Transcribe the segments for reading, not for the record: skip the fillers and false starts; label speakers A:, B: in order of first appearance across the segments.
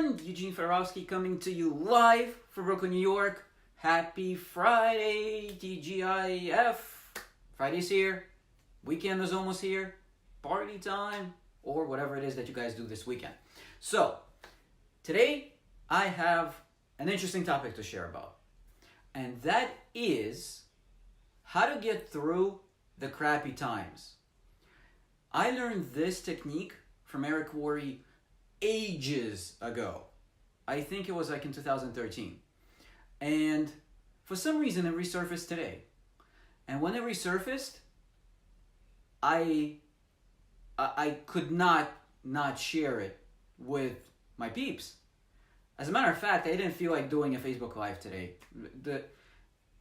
A: everyone, Eugene Ferowski coming to you live from Brooklyn, New York. Happy Friday, TGIF. Friday's here, weekend is almost here, party time, or whatever it is that you guys do this weekend. So, today I have an interesting topic to share about, and that is how to get through the crappy times. I learned this technique from Eric Worre ages ago. I think it was like in 2013. And for some reason it resurfaced today. And when it resurfaced, I could not share it with my peeps. As a matter of fact, I didn't feel like doing a Facebook Live today.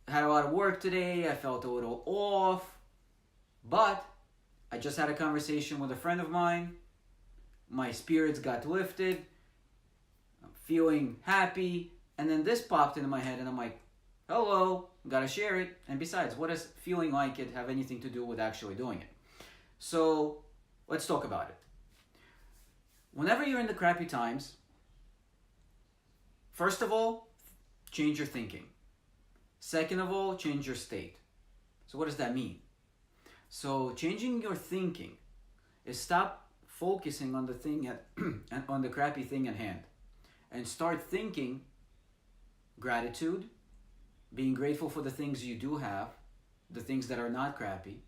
A: I had a lot of work today, I felt a little off, but I just had a conversation with a friend of mine. My spirits got lifted. I'm feeling happy. And then this popped into my head and I'm like, hello, gotta share it. And besides, what does feeling like it have anything to do with actually doing it? So let's talk about it. Whenever you're in the crappy times, first of all, change your thinking. Second of all, change your state. So what does that mean? So changing your thinking is stop focusing on the thing on the crappy thing at hand, and start thinking gratitude, being grateful for the things you do have, the things that are not crappy,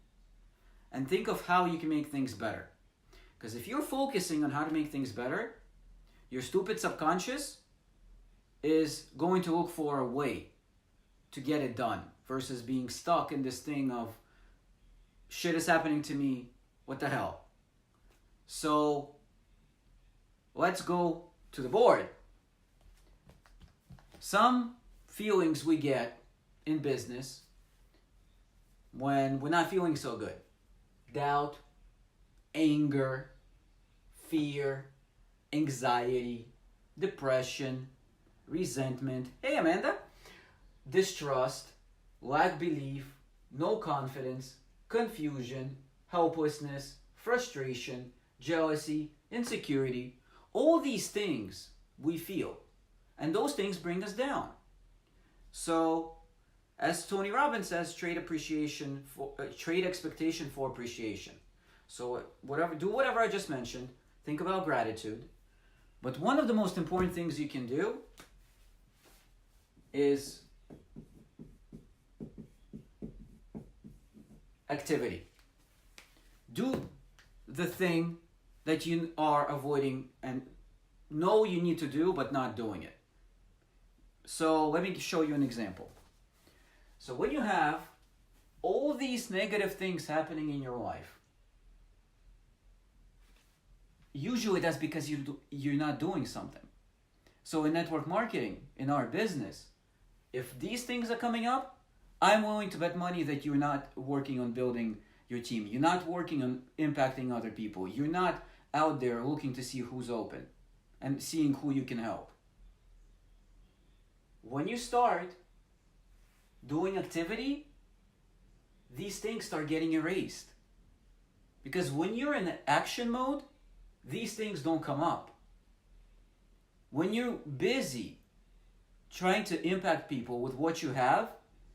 A: and think of how you can make things better. Because if you're focusing on how to make things better, your stupid subconscious is going to look for a way to get it done versus being stuck in this thing of shit is happening to me, what the hell? So let's go to the board. Some feelings we get in business when we're not feeling so good: doubt, anger, fear, anxiety, depression, resentment. Hey Amanda. Distrust, lack belief, no confidence, confusion, helplessness, frustration, jealousy, insecurity. All these things we feel, and those things bring us down. So, as Tony Robbins says, trade expectation for appreciation. So do whatever I just mentioned. Think about gratitude. But one of the most important things you can do is activity. Do the thing that you are avoiding and know you need to do but not doing it. So let me show you an example. So when you have all these negative things happening in your life, usually that's because you're not doing something. So in network marketing, in our business, if these things are coming up, I'm willing to bet money that you're not working on building your team. You're not working on impacting other people. You're not out there looking to see who's open and seeing who you can help. When you start doing activity, these things start getting erased. Because when you're in action mode, these things don't come up. When you're busy trying to impact people with what you have,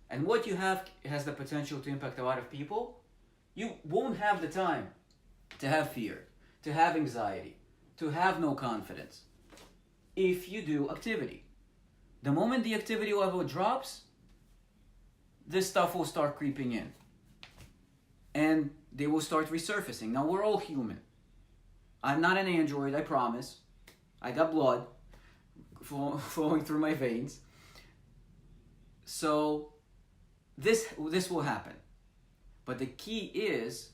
A: and what you have has the potential to impact a lot of people, you won't have the time to have fear, to have anxiety, to have no confidence if you do activity. The moment the activity level drops, this stuff will start creeping in. And they will start resurfacing. Now, we're all human. I'm not an android, I promise. I got blood flowing through my veins. So this will happen. But the key is,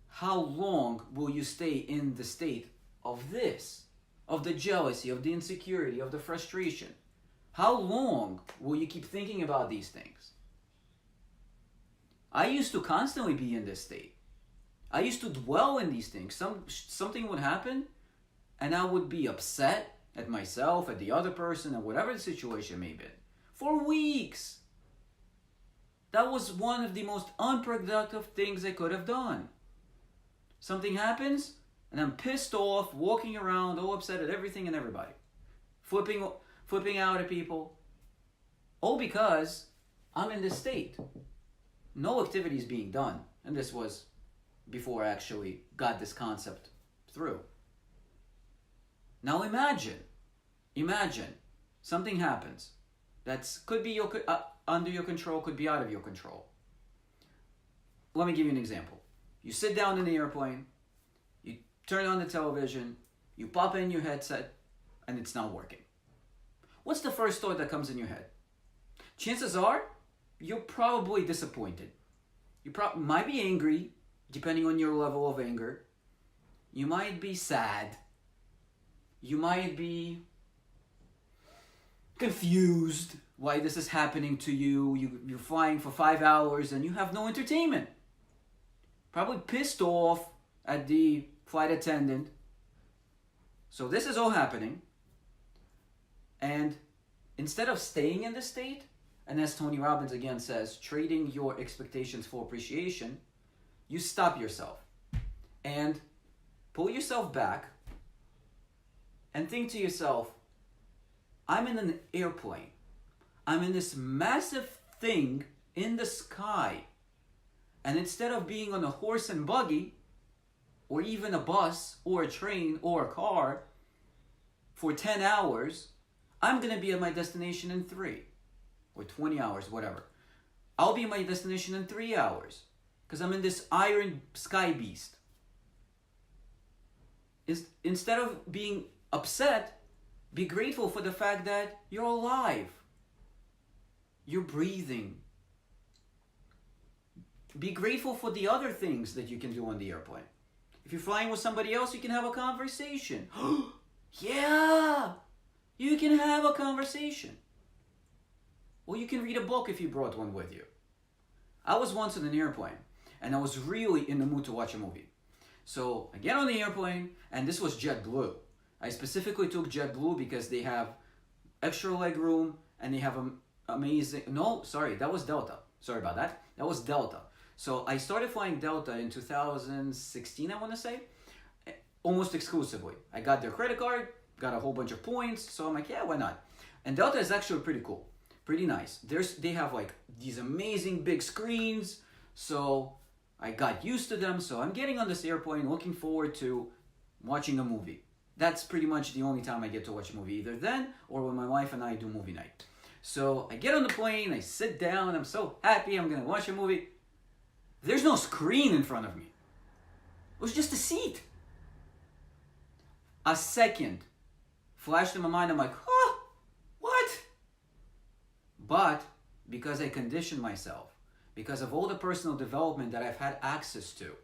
A: how long will you stay in the state of this? Of the jealousy, of the insecurity, of the frustration? How long will you keep thinking about these things? I used to constantly be in this state. I used to dwell in these things. Something would happen, and I would be upset at myself, at the other person, and whatever the situation may be, for weeks. That was one of the most unproductive things I could have done. Something happens, and I'm pissed off, walking around, all upset at everything and everybody. flipping, flipping out at people. All because I'm in this state. No activity is being done. And this was before I actually got this concept through. Now imagine something happens that could be under your control, could be out of your control. Let me give you an example. You sit down in the airplane, you turn on the television, you pop in your headset, and it's not working. What's the first thought that comes in your head? Chances are, you're probably disappointed. You might be angry, depending on your level of anger. You might be sad. You might be confused why this is happening to you. You're flying for 5 hours and you have no entertainment. Probably pissed off at the flight attendant. So this is all happening. And instead of staying in this state, and as Tony Robbins again says, trading your expectations for appreciation, you stop yourself and pull yourself back and think to yourself, I'm in an airplane. I'm in this massive thing in the sky. And instead of being on a horse and buggy, or even a bus, or a train, or a car, for 10 hours, I'm going to be at my destination in 3. Or 20 hours, whatever. I'll be at my destination in 3 hours. Because I'm in this iron sky beast. Instead of being upset, be grateful for the fact that you're alive. You're breathing. Be grateful for the other things that you can do on the airplane. If you're flying with somebody else, you can have a conversation. Yeah! You can have a conversation. Or you can read a book if you brought one with you. I was once in an airplane, and I was really in the mood to watch a movie. So I get on the airplane, and this was JetBlue. I specifically took JetBlue because they have extra leg room, and they have amazing... No, sorry, that was Delta. Sorry about that. That was Delta. So I started flying Delta in 2016, I want to say, almost exclusively. I got their credit card, got a whole bunch of points, so I'm like, yeah, why not? And Delta is actually pretty cool. Pretty nice. They have like these amazing big screens, so I got used to them. So I'm getting on this airplane looking forward to watching a movie. That's pretty much the only time I get to watch a movie, either then or when my wife and I do movie night. So I get on the plane, I sit down, I'm so happy I'm gonna watch a movie. There's no screen in front of me. It was just a seat. A second flashed in my mind, I'm like, huh, what? But because I conditioned myself, because of all the personal development that I've had access to,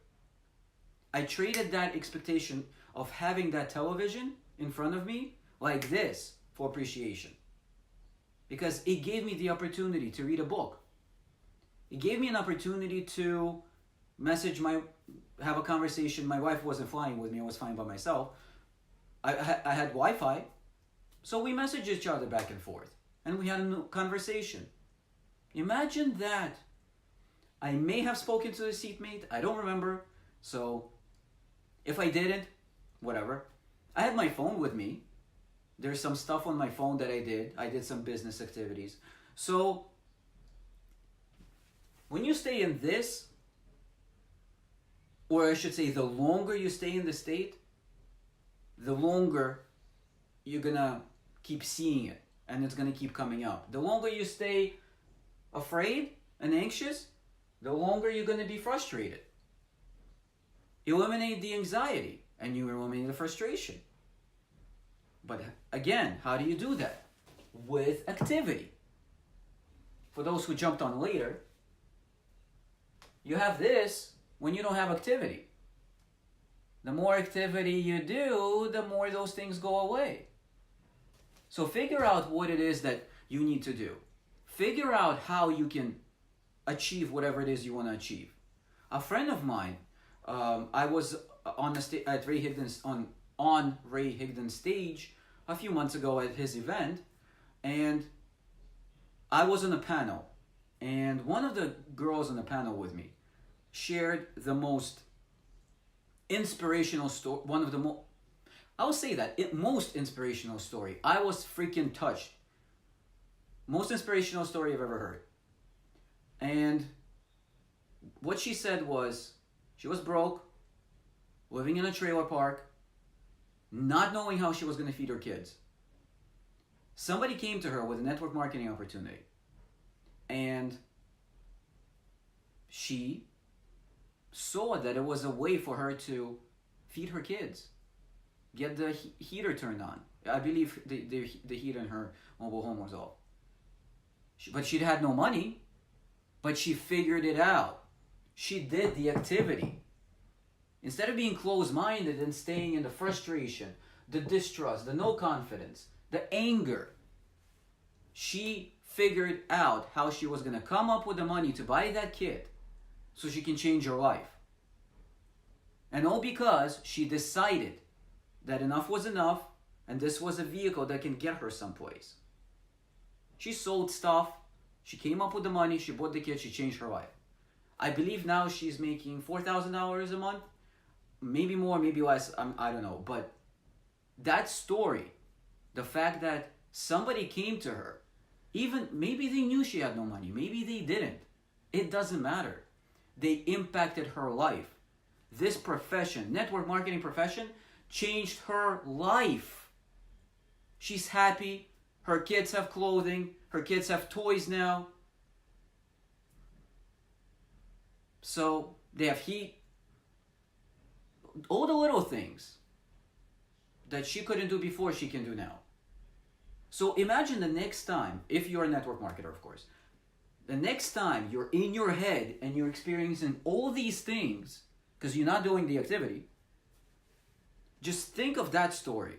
A: I traded that expectation of having that television in front of me like this for appreciation. Because it gave me the opportunity to read a book. It gave me an opportunity to have a conversation. My wife wasn't flying with me, I was flying by myself. I had Wi-Fi, so we messaged each other back and forth. And we had a conversation. Imagine that. I may have spoken to the seatmate. I don't remember. So if I didn't, whatever. I had my phone with me. There's some stuff on my phone that I did. I did some business activities. So when you stay in this, or I should say the longer you stay in the state, the longer you're going to keep seeing it. And it's going to keep coming up. The longer you stay afraid and anxious, the longer you're going to be frustrated. Eliminate the anxiety and you eliminate the frustration. But again, how do you do that? With activity. For those who jumped on later, you have this when you don't have activity. The more activity you do, the more those things go away. So figure out what it is that you need to do. Figure out how you can achieve whatever it is you want to achieve. A friend of mine, I was on the at Ray Higdon's on Ray Higdon's stage a few months ago at his event, and I was on a panel, and one of the girls on the panel with me shared the most inspirational story. I will say that most inspirational story. I was freaking touched. Most inspirational story I've ever heard. And what she said was, she was broke, living in a trailer park, not knowing how she was going to feed her kids. Somebody came to her with a network marketing opportunity. And she saw that it was a way for her to feed her kids, get the heater turned on. I believe the heater in her mobile home was off. But she'd had no money, but she figured it out. She did the activity. Instead of being closed-minded and staying in the frustration, the distrust, the no confidence, the anger, she figured out how she was going to come up with the money to buy that kit so she can change her life. And all because she decided that enough was enough and this was a vehicle that can get her someplace. She sold stuff, she came up with the money, she bought the kit, she changed her life. I believe now she's making $4,000 a month. Maybe more, maybe less, I don't know. But that story, the fact that somebody came to her, even maybe they knew she had no money, maybe they didn't. It doesn't matter. They impacted her life. This profession, network marketing profession, changed her life. She's happy. Her kids have clothing. Her kids have toys now. So they have heat. All the little things that she couldn't do before, she can do now. So imagine the next time, if you're a network marketer, of course, the next time you're in your head and you're experiencing all these things because you're not doing the activity, just think of that story.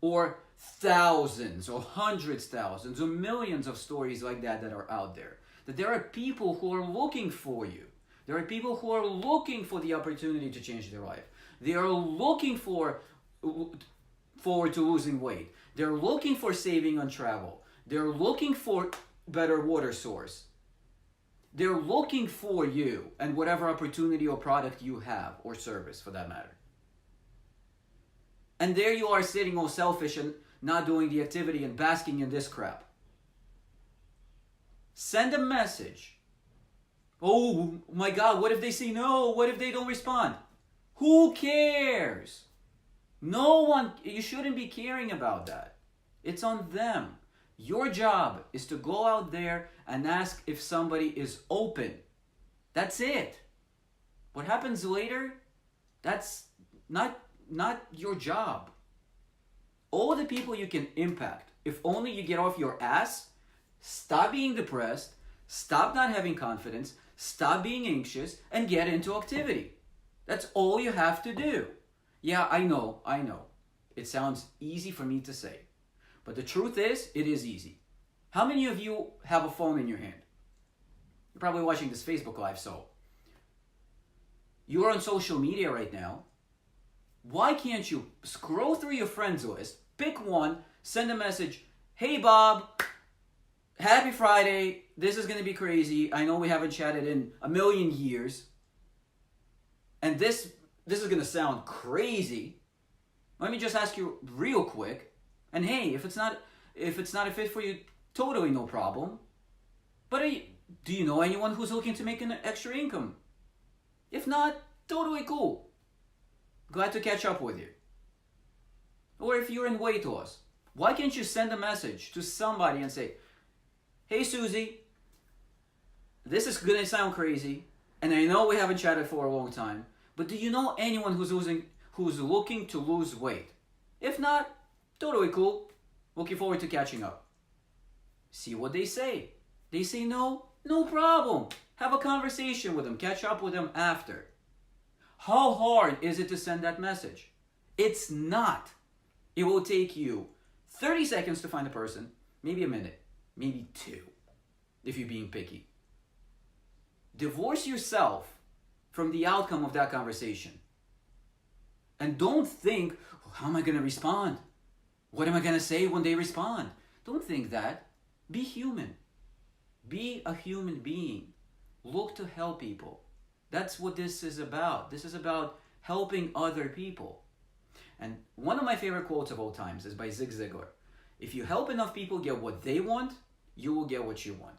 A: Or thousands or hundreds, thousands or millions of stories like that are out there. That there are people who are looking for you. There are people who are looking for the opportunity to change their life. They are looking forward to losing weight. They're looking for saving on travel. They're looking for better water source. They're looking for you and whatever opportunity or product you have, or service for that matter. And there you are sitting all selfish and not doing the activity and basking in this crap. Send a message. Oh my God, what if they say no? What if they don't respond? Who cares? No one, you shouldn't be caring about that. It's on them. Your job is to go out there and ask if somebody is open. That's it. What happens later, that's not your job. All the people you can impact, if only you get off your ass, stop being depressed, stop not having confidence, stop being anxious, and get into activity. That's all you have to do. Yeah, I know. It sounds easy for me to say. But the truth is, it is easy. How many of you have a phone in your hand? You're probably watching this Facebook Live, so you're on social media right now. Why can't you scroll through your friends list, pick one, send a message, hey Bob, happy Friday, this is going to be crazy. I know we haven't chatted in a million years. And this is going to sound crazy. Let me just ask you real quick. And hey, if it's not a fit for you, totally no problem. But do you know anyone who's looking to make an extra income? If not, totally cool. Glad to catch up with you. Or if you're in weight loss, why can't you send a message to somebody and say, hey Susie, this is gonna sound crazy, and I know we haven't chatted for a long time, but do you know anyone who's looking to lose weight? If not, totally cool. Looking forward to catching up. See what they say. They say no? No problem. Have a conversation with them. Catch up with them after. How hard is it to send that message? It's not. It will take you 30 seconds to find a person, maybe a minute, maybe 2, if you're being picky. Divorce yourself from the outcome of that conversation. And don't think, how am I going to respond? What am I going to say when they respond? Don't think that. Be human. Be a human being. Look to help people. That's what this is about. This is about helping other people. And one of my favorite quotes of all times is by Zig Ziglar. If you help enough people get what they want, you will get what you want.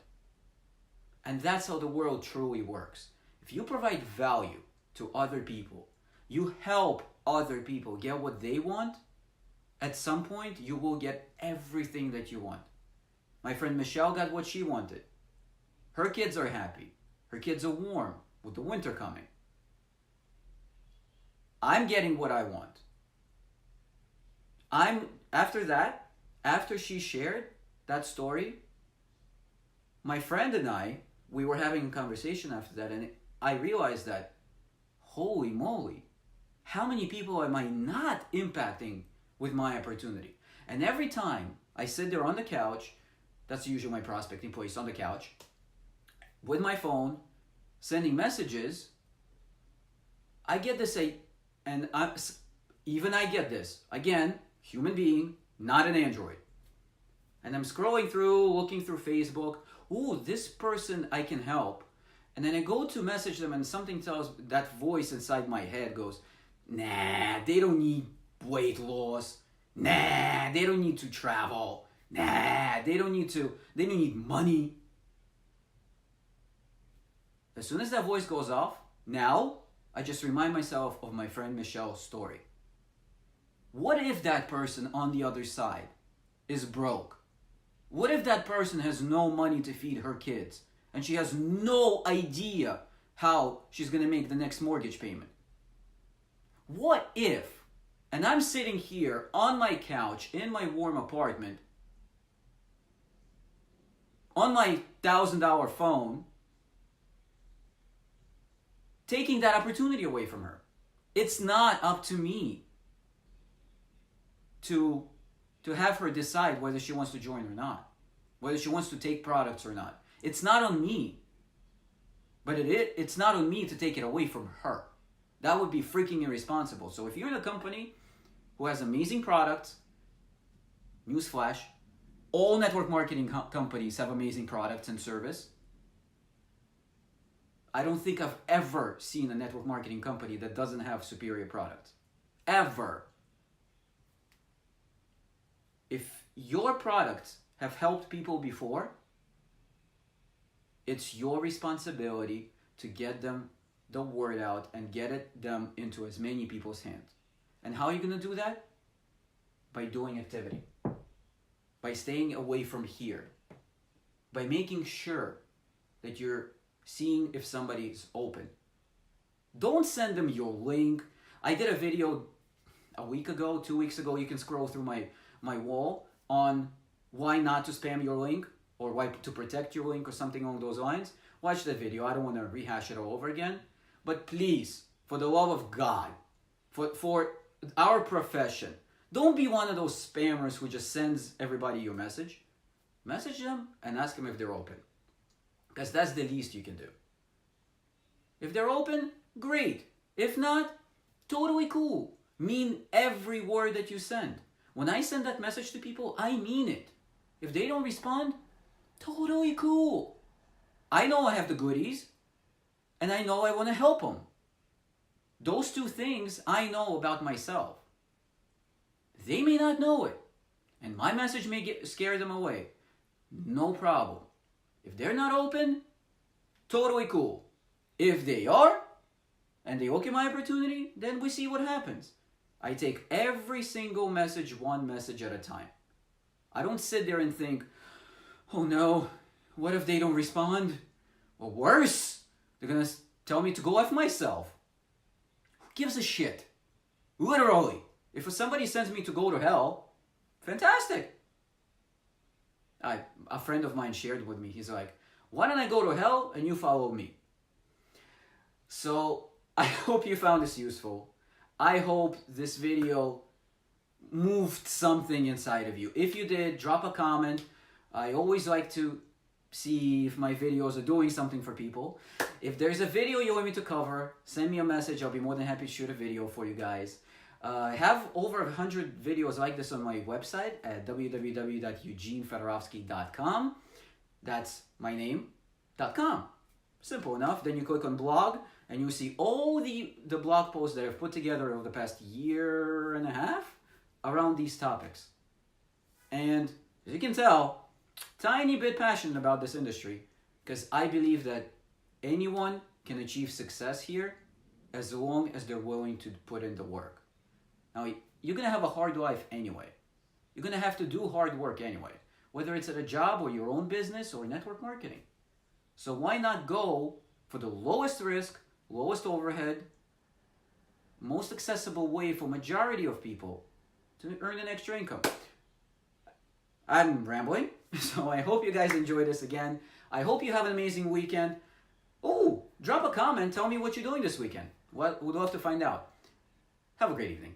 A: And that's how the world truly works. If you provide value to other people, you help other people get what they want, at some point you will get everything that you want. My friend Michelle got what she wanted. Her kids are happy. Her kids are warm with the winter coming. I'm getting what I want. After she shared that story, my friend and I, we were having a conversation after that, and I realized that, holy moly, how many people am I not impacting with my opportunity? And every time I sit there on the couch, that's usually my prospecting place, on the couch, with my phone, sending messages, I get this, and I get this, again, human being, not an android. And I'm scrolling through, looking through Facebook, ooh, this person I can help. And then I go to message them and something tells, that voice inside my head goes, nah, they don't need weight loss. Nah, they don't need to travel. Nah, they don't need money. As soon as that voice goes off, now I just remind myself of my friend Michelle's story. What if that person on the other side is broke? What if that person has no money to feed her kids and she has no idea how she's going to make the next mortgage payment? What if, and I'm sitting here on my couch in my warm apartment, on my $1,000 phone, taking that opportunity away from her? It's not up to me to have her decide whether she wants to join or not, whether she wants to take products or not. It's not on me. But it's not on me to take it away from her. That would be freaking irresponsible. So if you're in a company who has amazing products, newsflash, all network marketing companies have amazing products and service. I don't think I've ever seen a network marketing company that doesn't have superior products. Ever. If your products have helped people before, it's your responsibility to get them the word out and get them into as many people's hands. And how are you going to do that? By doing activity. By staying away from here. By making sure that you're seeing if somebody is open. Don't send them your link. I did a video a week ago, 2 weeks ago. You can scroll through my wall on why not to spam your link or why to protect your link or something along those lines. Watch that video. I don't want to rehash it all over again. But please, for the love of God, for our profession, don't be one of those spammers who just sends everybody your message. Message them and ask them if they're open. Because that's the least you can do. If they're open, great. If not, totally cool. Mean every word that you send. When I send that message to people, I mean it. If they don't respond, totally cool. I know I have the goodies, and I know I want to help them. Those two things I know about myself. They may not know it, and my message may scare them away. No problem. If they're not open, totally cool. If they are, and they look at my opportunity, then we see what happens. I take every single message, one message at a time. I don't sit there and think, oh no, what if they don't respond? Or worse, they're going to tell me to go F myself. Who gives a shit? Literally. If somebody sends me to go to hell, fantastic. A friend of mine shared with me, he's like, why don't I go to hell and you follow me? So I hope you found this useful. I hope this video moved something inside of you. If you did, drop a comment. I always like to see if my videos are doing something for people. If there's a video you want me to cover, send me a message. I'll be more than happy to shoot a video for you guys. I have over 100 videos like this on my website at www.eugenefedorovsky.com. That's my name.com. Simple enough. Then you click on blog and you see all the blog posts that I've put together over the past year and a half around these topics. And as you can tell, tiny bit passionate about this industry because I believe that anyone can achieve success here as long as they're willing to put in the work. Now, you're going to have a hard life anyway. You're going to have to do hard work anyway, whether it's at a job or your own business or network marketing. So why not go for the lowest risk, lowest overhead, most accessible way for majority of people to earn an extra income? I'm rambling, so I hope you guys enjoy this again. I hope you have an amazing weekend. Oh, drop a comment. Tell me what you're doing this weekend. Well, we'd love to find out. Have a great evening.